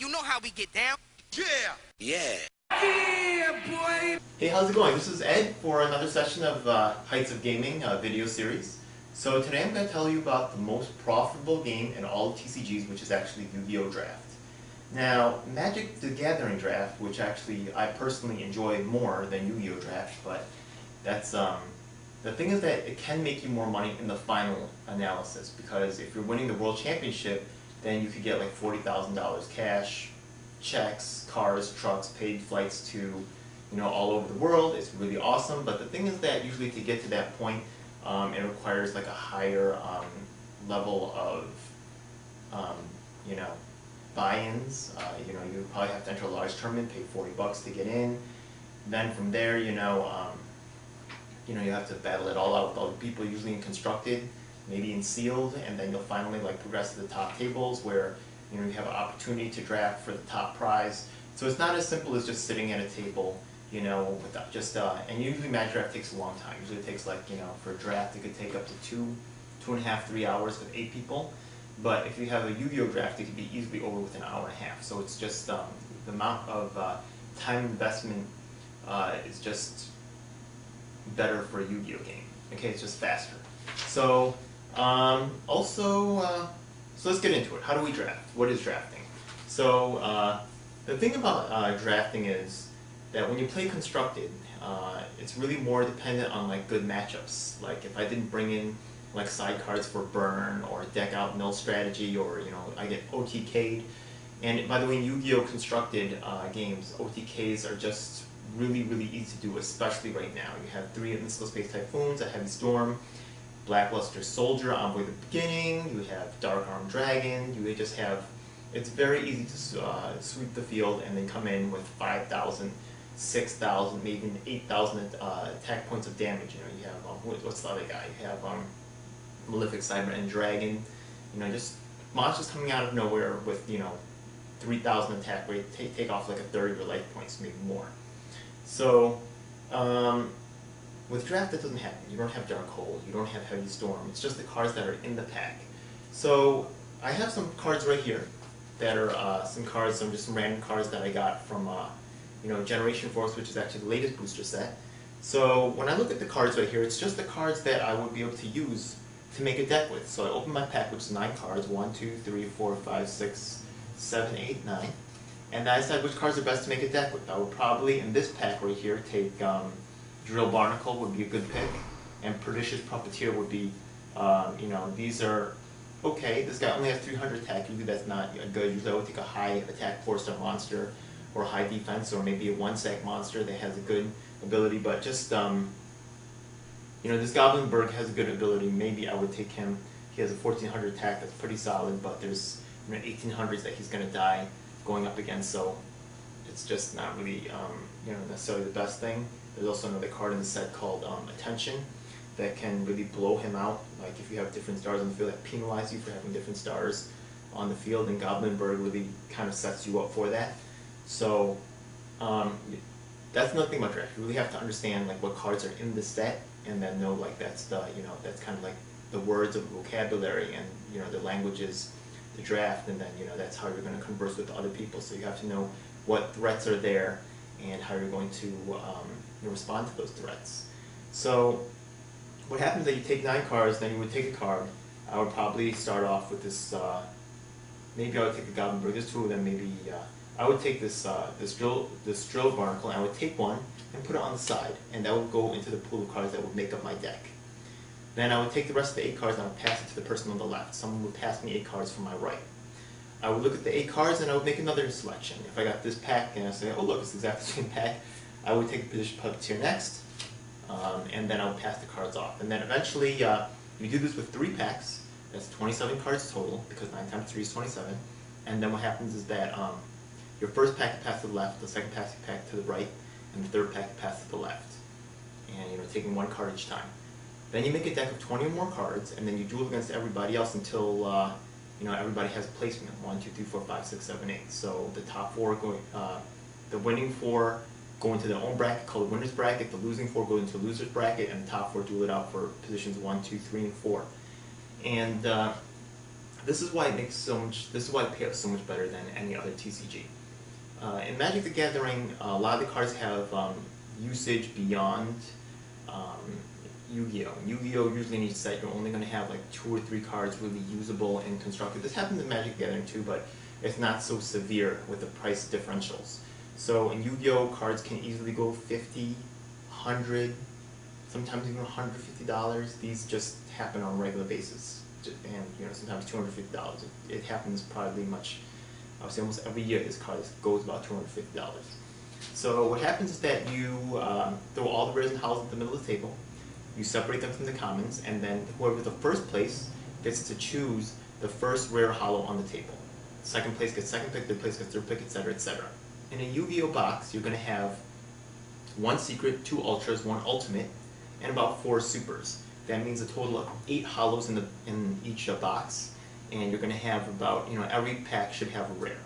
You know how we get down. Yeah! Yeah. Yeah, boy! Hey, how's it going? This is Ed for another session of Heights of Gaming video series. So today I'm going to tell you about the most profitable game in all of TCGs, which is actually Yu-Gi-Oh! Draft. Now, Magic the Gathering Draft, which actually I personally enjoy more than Yu-Gi-Oh! Draft, but that's the thing is that it can make you more money in the final analysis, because if you're winning the World Championship, then you could get like $40,000 cash, checks, cars, trucks, paid flights to, all over the world. It's really awesome. But the thing is that usually to get to that point, it requires like a higher level of, buy-ins. You probably have to enter a large tournament, pay $40 to get in. Then from there, you have to battle it all out with all the people, usually in constructed, maybe in sealed, and then you'll finally progress to the top tables where you have an opportunity to draft for the top prize. So it's not as simple as just sitting at a table, without just and usually Magic Draft takes a long time. Usually it takes for a draft it could take up to 2.5, 3 hours with 8 people. But if you have a Yu-Gi-Oh! Draft, it could be easily over within an hour and a half. So it's just the amount of time investment is just better for a Yu-Gi-Oh! Game. Okay, it's just faster. So so let's get into it. How do we draft? What is drafting? So the thing about drafting is that when you play constructed, it's really more dependent on good matchups. Like if I didn't bring in side cards for burn or deck out mill strategy, or I get OTK'd. And by the way, in Yu-Gi-Oh! Constructed games, OTKs are just really, really easy to do, especially right now. You have 3 Invincible Space Typhoons, a Heavy Storm, Blackluster Soldier, Envoy at the beginning, you have Dark Arm Dragon, you just have, it's very easy to sweep the field and then come in with 5,000, 6,000, maybe even 8,000 attack points of damage. You have, what's the other guy? You have Malefic Cyber and Dragon, just monsters coming out of nowhere with, 3,000 attack rate, take off like a third of your life points, maybe more. So, with draft, that doesn't happen. You don't have Dark Hole, you don't have Heavy Storm. It's just the cards that are in the pack. So I have some cards right here that are some random cards that I got from Generation Force, which is actually the latest booster set. So when I look at the cards right here, it's just the cards that I would be able to use to make a deck with. So I open my pack, which is 9 cards, 1, 2, 3, 4, 5, 6, 7, 8, 9. And I decide which cards are best to make a deck with. I would probably, in this pack right here, take Drill Barnacle would be a good pick, and Pernicious Puppeteer would be, these are okay. This guy only has 300 attack. Usually that's not good. Usually I would take a high attack 4-star monster, or high defense, or maybe a 1-sack monster that has a good ability. But just, this Goblinberg has a good ability. Maybe I would take him. He has a 1,400 attack. That's pretty solid, but there's 1,800s that he's going to die going up against, so it's just not really necessarily the best thing. There's also another card in the set called Attention that can really blow him out. Like if you have different stars on the field that penalize you for having different stars on the field, and Goblinberg really kind of sets you up for that. So that's another thing about draft. You really have to understand what cards are in the set, and then know that's the that's kind of the words of the vocabulary and the languages to draft, and then that's how you're going to converse with other people. So you have to know what threats are there and how you're going to respond to those threats. So what happens is that you take 9 cards, then you would take a card. I would probably start off with this, maybe I would take a Goblinberg, there's 2 of them, maybe, I would take this Drill Barnacle, and I would take one and put it on the side, and that would go into the pool of cards that would make up my deck. Then I would take the rest of the 8 cards and I would pass it to the person on the left. Someone would pass me 8 cards from my right. I would look at the 8 cards and I would make another selection. If I got this pack and I say, oh look, it's exactly the same pack, I would take the Pernicious Puppeteer next, and then I would pass the cards off. And then eventually, you do this with 3 packs. That's 27 cards total, because 9 times 3 is 27. And then what happens is that your first pack you pass to the left, the second pack you pass to the right, and the third pack you pass to the left. And taking 1 card each time. Then you make a deck of 20 or more cards, and then you duel against everybody else until everybody has a placement. 1, 2, 3, 4, 5, 6, 7, 8. So the top 4 going, the winning 4 go into their own bracket called the winner's bracket. The losing 4 go into the loser's bracket, and the top 4 duel it out for positions 1, 2, 3, and 4. And This is why it makes so much. This is why it payouts so much better than any other TCG. In Magic the Gathering, a lot of the cards have usage beyond Yu-Gi-Oh! Yu-Gi-Oh! Usually in each set you're only going to have like 2 or 3 cards really usable and constructed. This happens in Magic the Gathering too, but it's not so severe with the price differentials. So in Yu-Gi-Oh! Cards can easily go $50, $100, sometimes even $150. These just happen on a regular basis, and sometimes $250. It happens probably much. I would say almost every year this card goes about $250. So what happens is that you throw all the rares and hollows at the middle of the table, you separate them from the commons, and then whoever the first place gets to choose the first rare hollow on the table. Second place gets second pick, third place gets third pick, etc., etc. In a Yu-Gi-Oh! Box, you're going to have 1 secret, 2 ultras, 1 ultimate, and about 4 supers. That means a total of 8 hollows in each box, and you're going to have about, every pack should have a rare.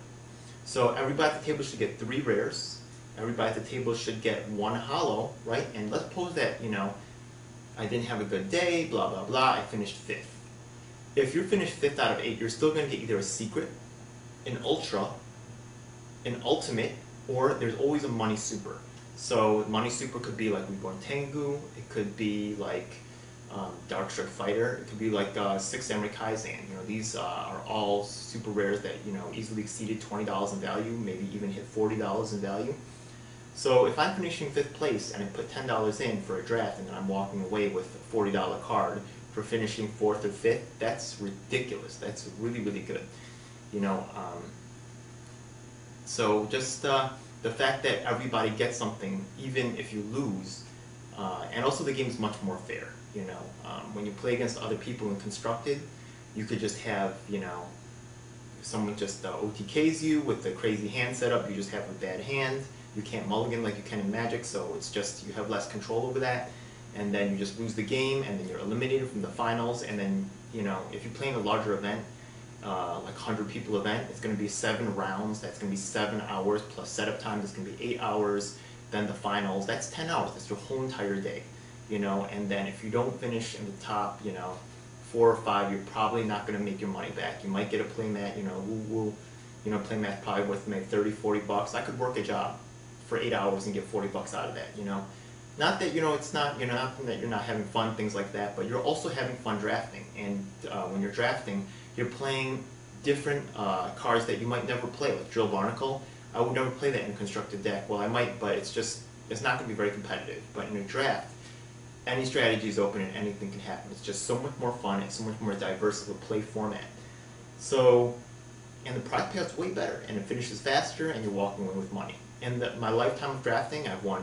So everybody at the table should get 3 rares. Everybody at the table should get 1 hollow, right? And let's suppose that, I didn't have a good day, blah, blah, blah, I finished 5th. If you're finished 5th out of 8, you're still going to get either a secret, an ultra, an ultimate, or there's always a money super. So money super could be like Reborn Tengu, it could be like Dark Strike Fighter, it could be like 6 Samurai Kaizen. These are all super rares that easily exceeded $20 in value, maybe even hit $40 in value. So if I'm finishing 5th place and I put $10 in for a draft and then I'm walking away with a $40 card for finishing 4th or 5th, that's ridiculous. That's really, really good. So just the fact that everybody gets something, even if you lose, and also the game's much more fair. When you play against other people in Constructed, you could just have, someone just OTKs you with the crazy hand setup, you just have a bad hand. You can't mulligan like you can in Magic, so it's just you have less control over that, and then you just lose the game, and then you're eliminated from the finals, and then, if you're playing a larger event, like 100 people event, it's going to be 7 rounds, that's going to be 7 hours, plus setup time, that's going to be 8 hours, then the finals, that's 10 hours, that's your whole entire day, and then if you don't finish in the top, 4 or 5, you're probably not going to make your money back. You might get a playmat, playmat's probably worth maybe 30, 40 bucks. I could work a job for 8 hours and get 40 bucks out of that, Not that, it's not, not that you're not having fun, things like that, but you're also having fun drafting. And when you're drafting, you're playing different cards that you might never play, like Drill Barnacle. I would never play that in a constructed deck. Well, I might, but it's not going to be very competitive. But in a draft, any strategy is open and anything can happen. It's just so much more fun and so much more diverse of a play format. So, and the prize payout's way better, and it finishes faster, and you're walking away with money. In my lifetime of drafting, I've won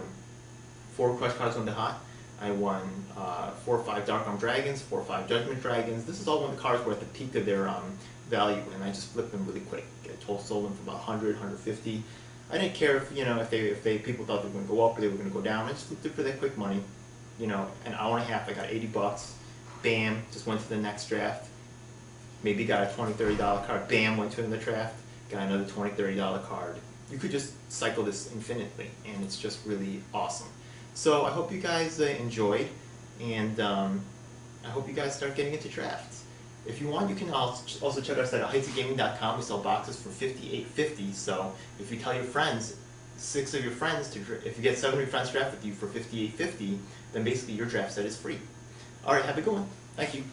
4 Crush Cards on the Hot. I won 4 or 5 Dark Arm Dragons, 4 or 5 Judgment Dragons. This is all when the cards were at the peak of their value, and I just flipped them really quick. I sold them for about 100, 150. I didn't care if people thought they were going to go up or they were going to go down. I just flipped it for that quick money. An hour and a half, I got 80 bucks. Bam, just went to the next draft. Maybe got a $20, $30 card. Bam, went to another draft. Got another $20, $30 card. You could just cycle this infinitely, and it's just really awesome. So I hope you guys enjoyed, and I hope you guys start getting into drafts. If you want, you can also check our site at heightsofgaming.com. We sell boxes for $58.50. So if you tell your friends, 6 of your friends, if you get 7 of your friends to draft with you for $58.50, then basically your draft set is free. All right, have a good one. Thank you.